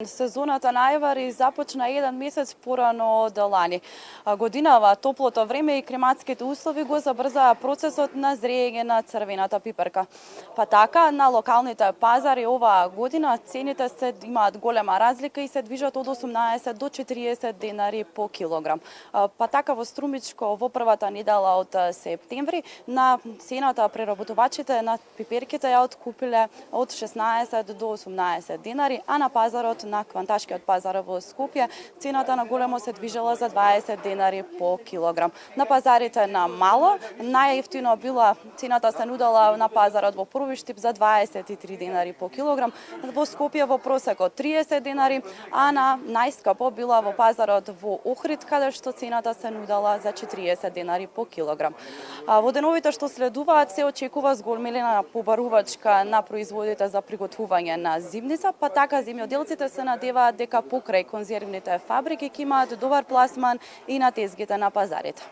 Сезоната на ајвари започна еден месец порано од лани. Годинава топлото време и климатските услови го забрзаа процесот на зреење на црвената пиперка. Па така, на локалните пазари оваа година цените имаат голема разлика и се движат од 18 до 40 денари по килограм. Па така во Струмичко во првата недела од септември на цената преработувачите на пиперките ја откупиле од 16 до 18 денари, а на пазарот на кванташкиот пазар во Скопје цената на големо се движела за 20 денари по килограм. На пазарите на мало најефтино била цената се нудела на пазарот во први штип за 23 денари по килограм, во Скопје во просеко 30 денари, а на најскапо била во пазарот во Охрид, каде што цената се нудела за 40 денари по килограм. Во деновите што следуваат се очекува зголемена побарувачка на производите за приготвување на зимница, па така земјоделците се надеваат дека покрај конзервните фабрики ќе имаат добар пласман и на тезгите на пазарите.